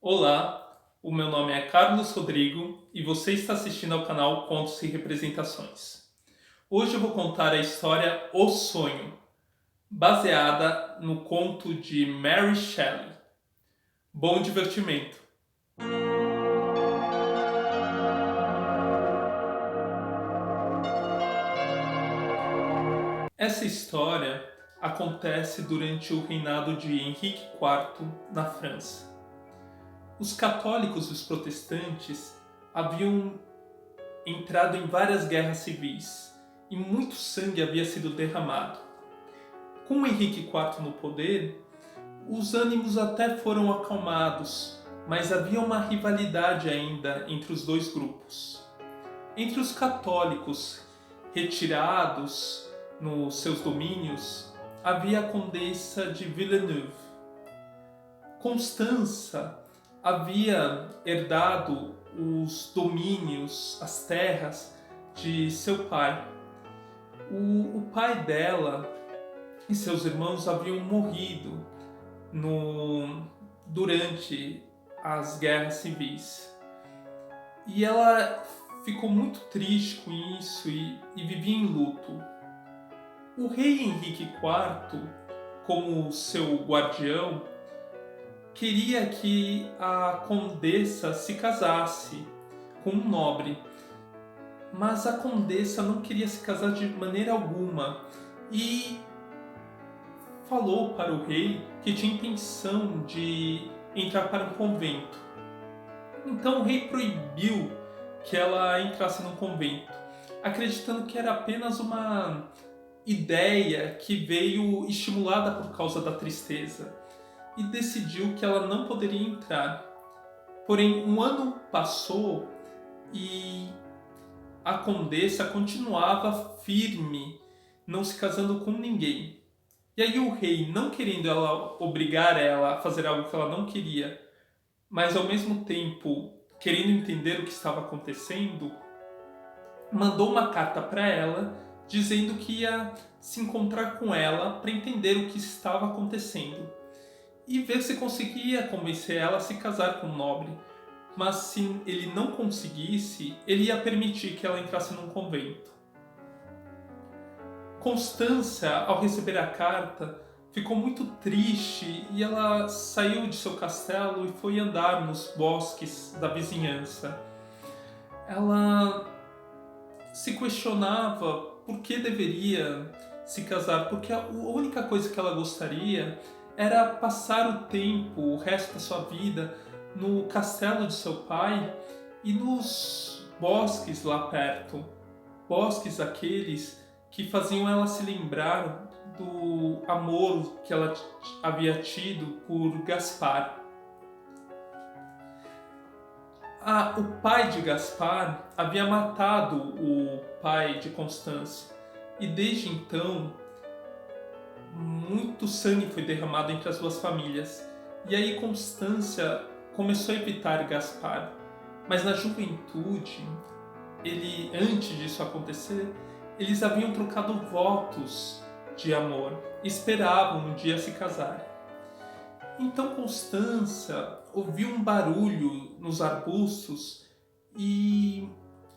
Olá, o meu nome é Carlos Rodrigo e você está assistindo ao canal Contos e Representações. Hoje eu vou contar a história O Sonho, baseada no conto de Mary Shelley. Bom divertimento! Essa história acontece durante o reinado de Henrique IV na França. Os católicos e os protestantes haviam entrado em várias guerras civis e muito sangue havia sido derramado. Com Henrique IV no poder, os ânimos até foram acalmados, mas havia uma rivalidade ainda entre os dois grupos. Entre os católicos retirados nos seus domínios, havia a Condessa de Villeneuve. Constança havia herdado os domínios, as terras de seu pai. O pai dela e seus irmãos haviam morrido durante as guerras civis. E ela ficou muito triste com isso e vivia em luto. O rei Henrique IV, como seu guardião, queria que a condessa se casasse com um nobre, mas a condessa não queria se casar de maneira alguma e falou para o rei que tinha intenção de entrar para um convento. Então o rei proibiu que ela entrasse num convento, acreditando que era apenas uma ideia que veio estimulada por causa da tristeza, e decidiu que ela não poderia entrar. Porém, um ano passou e a condessa continuava firme, não se casando com ninguém. E aí o rei, não querendo obrigar ela a fazer algo que ela não queria, mas ao mesmo tempo querendo entender o que estava acontecendo, mandou uma carta para ela dizendo que ia se encontrar com ela para entender o que estava acontecendo e ver se conseguia convencer ela a se casar com um nobre. Mas se ele não conseguisse, ele ia permitir que ela entrasse num convento. Constância, ao receber a carta, ficou muito triste e ela saiu de seu castelo e foi andar nos bosques da vizinhança. Ela se questionava por que deveria se casar, porque a única coisa que ela gostaria era passar o tempo, o resto da sua vida, no castelo de seu pai e nos bosques lá perto. Bosques aqueles que faziam ela se lembrar do amor que ela havia tido por Gaspar. O pai de Gaspar havia matado o pai de Constância e desde então muito sangue foi derramado entre as duas famílias. E aí Constância começou a evitar Gaspar, mas na juventude, antes disso acontecer, eles haviam trocado votos de amor, esperavam um dia se casar. Então Constância ouviu um barulho nos arbustos e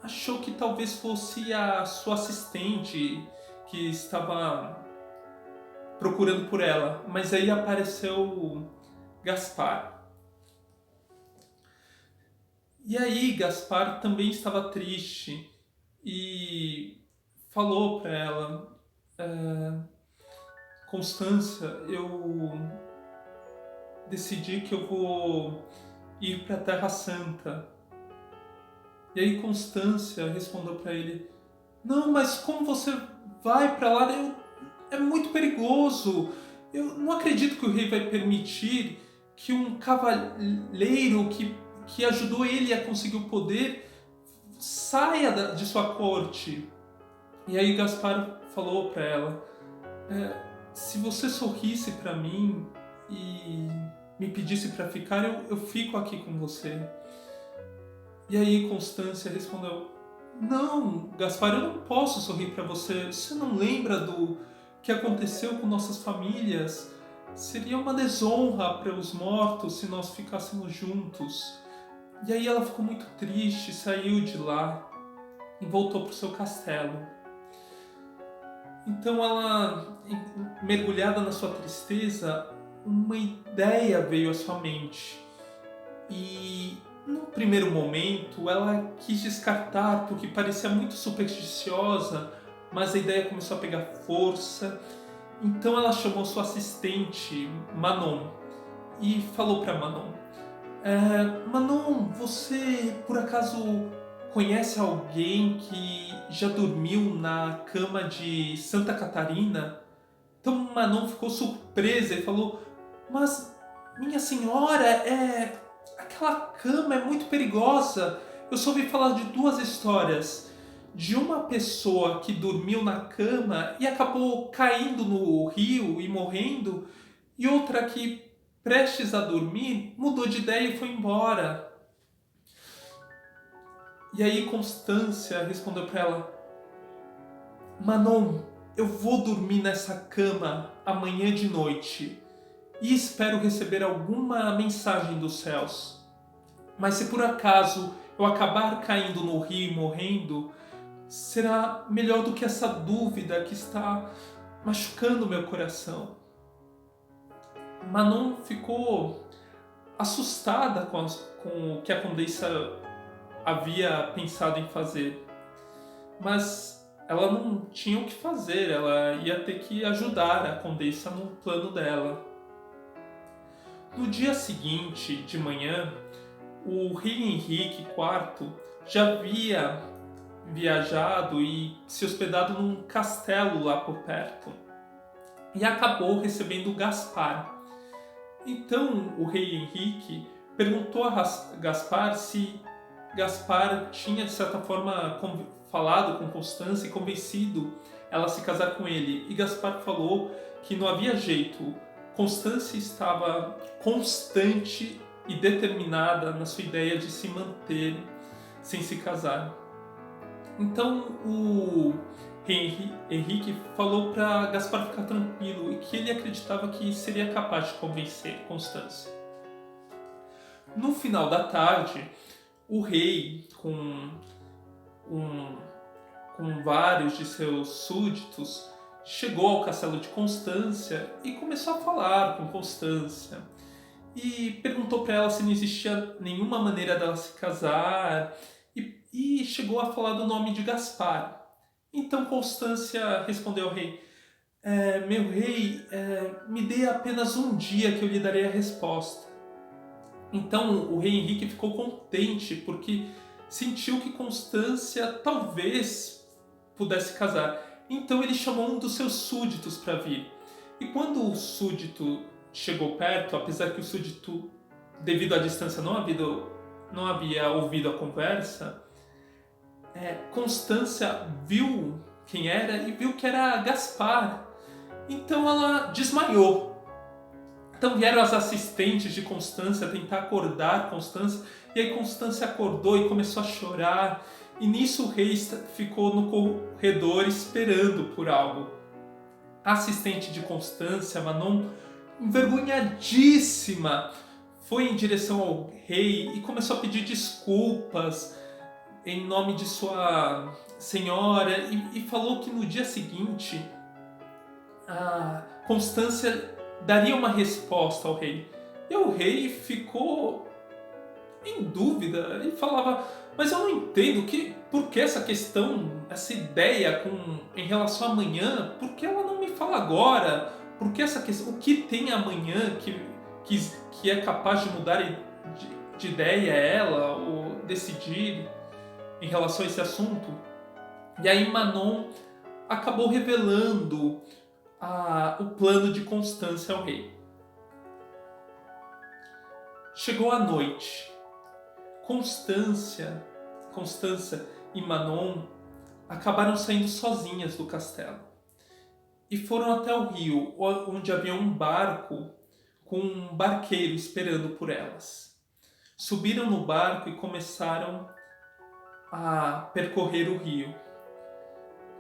achou que talvez fosse a sua assistente que estava procurando por ela, mas aí apareceu Gaspar. E aí Gaspar também estava triste e falou para ela: Constância, eu decidi que eu vou ir para a Terra Santa. E aí Constância respondeu para ele: não, mas como você vai para lá? É muito perigoso. Eu não acredito que o rei vai permitir que um cavaleiro que ajudou ele a conseguir o poder saia de sua corte. E aí Gaspar falou para ela: se você sorrisse para mim e me pedisse para ficar, eu fico aqui com você. E aí Constância respondeu: não, Gaspar, eu não posso sorrir para você. Você não lembra do que aconteceu com nossas famílias? seria uma desonra para os mortos se nós ficássemos juntos. E aí ela ficou muito triste, saiu de lá e voltou para o seu castelo. Então ela, mergulhada na sua tristeza, uma ideia veio à sua mente. E no primeiro momento ela quis descartar porque parecia muito supersticiosa, mas a ideia começou a pegar força. Então ela chamou sua assistente, Manon, e falou para Manon: Manon, você por acaso conhece alguém que já dormiu na cama de Santa Catarina? Então Manon ficou surpresa e falou: mas minha senhora, aquela cama é muito perigosa. Eu só ouvi falar de duas histórias. De uma pessoa que dormiu na cama e acabou caindo no rio e morrendo, e outra que, prestes a dormir, mudou de ideia e foi embora. E aí Constância respondeu para ela: Manon, eu vou dormir nessa cama amanhã de noite e espero receber alguma mensagem dos céus. Mas se por acaso eu acabar caindo no rio e morrendo, será melhor do que essa dúvida que está machucando meu coração. Manon ficou assustada com o que a Condessa havia pensado em fazer, mas ela não tinha o que fazer, ela ia ter que ajudar a Condessa no plano dela. No dia seguinte, de manhã, o rei Henrique IV já havia viajado e se hospedado num castelo lá por perto e acabou recebendo Gaspar. Então o rei Henrique perguntou a Gaspar se Gaspar tinha de certa forma falado com Constância e convencido ela a se casar com ele, e Gaspar falou que não havia jeito. Constância estava constante e determinada na sua ideia de se manter sem se casar. Então o rei Henrique falou para Gaspar ficar tranquilo e que ele acreditava que seria capaz de convencer Constância. No final da tarde, o rei, com vários de seus súditos, chegou ao castelo de Constância e começou a falar com Constância. E perguntou para ela se não existia nenhuma maneira dela se casar e chegou a falar do nome de Gaspar. Então Constância respondeu ao rei: meu rei, me dê apenas um dia que eu lhe darei a resposta. Então o rei Henrique ficou contente porque sentiu que Constância talvez pudesse casar. Então ele chamou um dos seus súditos para vir. E quando o súdito chegou perto, apesar que o súdito, devido à distância, não havia ouvido a conversa, Constância viu quem era e viu que era Gaspar. Então ela desmaiou. Então vieram as assistentes de Constância tentar acordar Constância, e aí Constância acordou e começou a chorar. E nisso o rei ficou no corredor esperando por algo. A assistente de Constância, Manon, envergonhadíssima, foi em direção ao rei e começou a pedir desculpas em nome de sua senhora e falou que no dia seguinte a Constância daria uma resposta ao rei. E o rei ficou em dúvida e falava: mas eu não entendo por que essa questão, essa ideia em relação a amanhã, por que ela não me fala agora? Por que essa questão, o que tem amanhã que é capaz de mudar de ideia ela ou decidir em relação a esse assunto? E aí Manon acabou revelando o plano de Constância ao rei. Chegou a noite. Constância e Manon acabaram saindo sozinhas do castelo e foram até o rio, onde havia um barco com um barqueiro esperando por elas. Subiram no barco e começaram a percorrer o rio.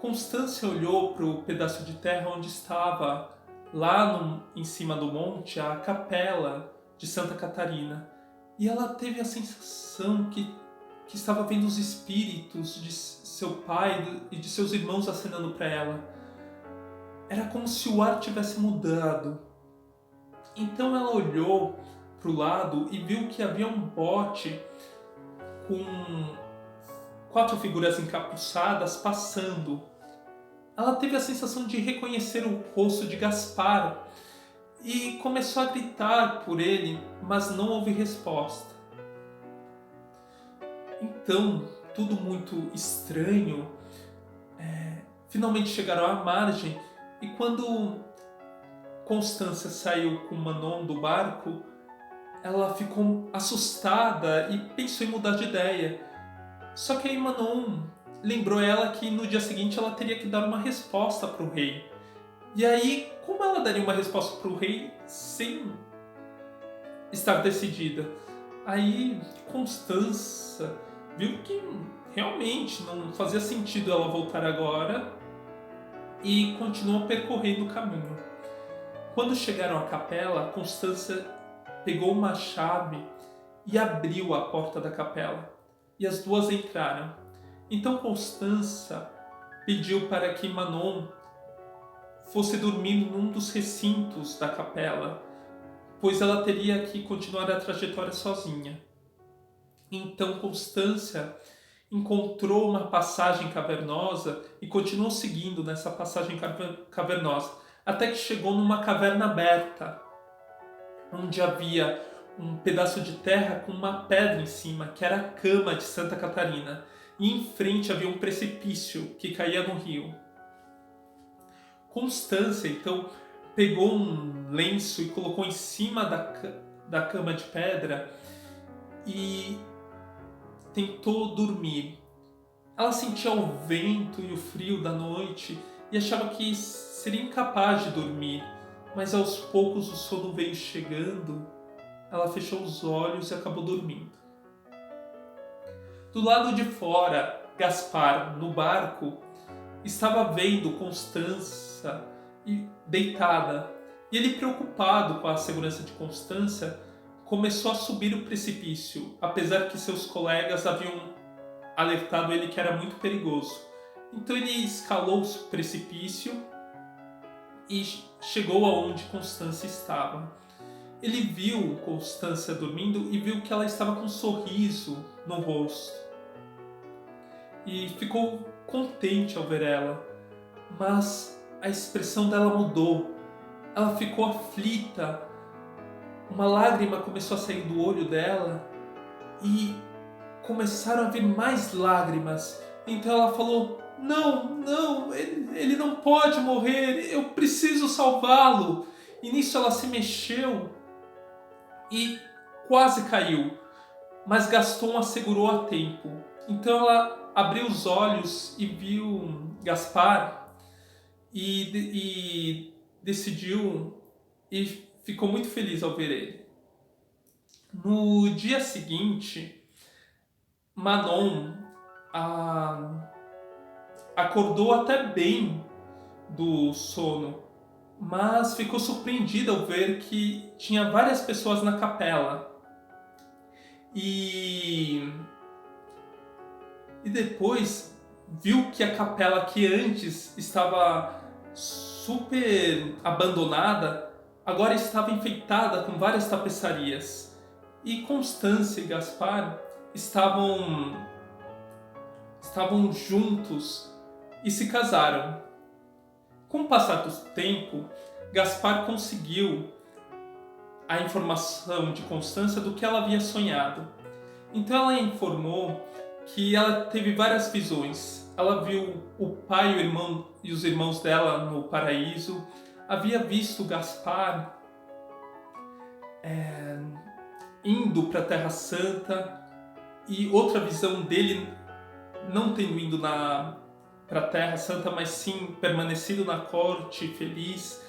Constância olhou para o pedaço de terra onde estava lá em cima do monte, a capela de Santa Catarina. E ela teve a sensação que estava vendo os espíritos de seu pai e de seus irmãos acenando para ela. Era como se o ar tivesse mudado. Então ela olhou para o lado e viu que havia um bote com 4 figuras encapuçadas passando. Ela teve a sensação de reconhecer o rosto de Gaspar e começou a gritar por ele, mas não houve resposta. Então, tudo muito estranho, finalmente chegaram à margem e quando Constância saiu com Manon do barco, ela ficou assustada e pensou em mudar de ideia. Só que aí Manon lembrou ela que no dia seguinte ela teria que dar uma resposta para o rei. E aí, como ela daria uma resposta para o rei sem estar decidida? Aí Constância viu que realmente não fazia sentido ela voltar agora e continuou percorrendo o caminho. Quando chegaram à capela, Constância pegou uma chave e abriu a porta da capela. E as duas entraram. Então Constância pediu para que Manon fosse dormir num dos recintos da capela, pois ela teria que continuar a trajetória sozinha. Então Constância encontrou uma passagem cavernosa e continuou seguindo nessa passagem cavernosa, até que chegou numa caverna aberta, onde havia um pedaço de terra com uma pedra em cima, que era a cama de Santa Catarina, e em frente havia um precipício que caía no rio. Constância, então, pegou um lenço e colocou em cima da cama de pedra e tentou dormir. Ela sentia o vento e o frio da noite e achava que seria incapaz de dormir, mas aos poucos o sono veio chegando. Ela fechou os olhos e acabou dormindo. Do lado de fora, Gaspar, no barco, estava vendo Constância deitada. E ele, preocupado com a segurança de Constância, começou a subir o precipício, apesar que seus colegas haviam alertado ele que era muito perigoso. Então ele escalou o precipício e chegou aonde Constância estava. Ele viu Constância dormindo e viu que ela estava com um sorriso no rosto. E ficou contente ao ver ela, mas a expressão dela mudou. Ela ficou aflita, uma lágrima começou a sair do olho dela e começaram a vir mais lágrimas. Então ela falou: não, ele não pode morrer, eu preciso salvá-lo. E nisso ela se mexeu e quase caiu, mas Gaston a segurou a tempo. Então ela abriu os olhos e viu Gaspar e decidiu e ficou muito feliz ao ver ele. No dia seguinte, Manon acordou até bem do sono, mas ficou surpreendida ao ver que tinha várias pessoas na capela. E depois viu que a capela que antes estava super abandonada, agora estava enfeitada com várias tapeçarias. E Constância e Gaspar estavam juntos e se casaram. Com o passar do tempo, Gaspar conseguiu a informação de Constância do que ela havia sonhado. Então ela informou que ela teve várias visões. Ela viu o pai e os irmãos dela no paraíso, havia visto Gaspar indo para a Terra Santa, e outra visão dele não tendo ido para a Terra Santa, mas sim permanecido na corte feliz.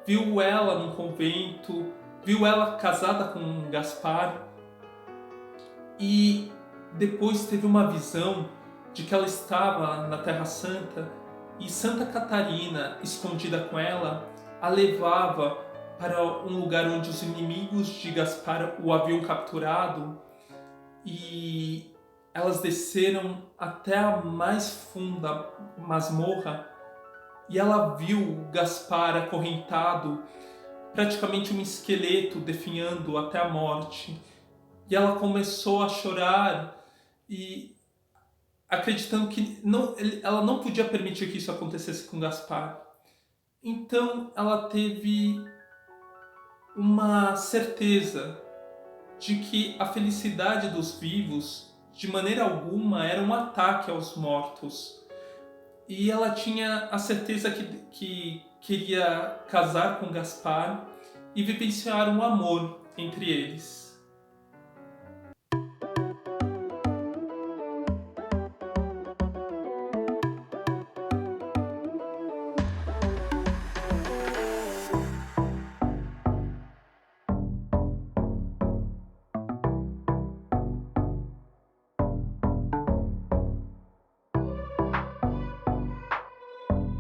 Viu ela num convento, viu ela casada com Gaspar, e depois teve uma visão de que ela estava na Terra Santa e Santa Catarina, escondida com ela, a levava para um lugar onde os inimigos de Gaspar o haviam capturado, e elas desceram até a mais funda masmorra, e ela viu Gaspar acorrentado, praticamente um esqueleto definhando até a morte. E ela começou a chorar e acreditando que ela não podia permitir que isso acontecesse com Gaspar. Então ela teve uma certeza de que a felicidade dos vivos, de maneira alguma, era um ataque aos mortos. E ela tinha a certeza que queria casar com Gaspar e vivenciar um amor entre eles.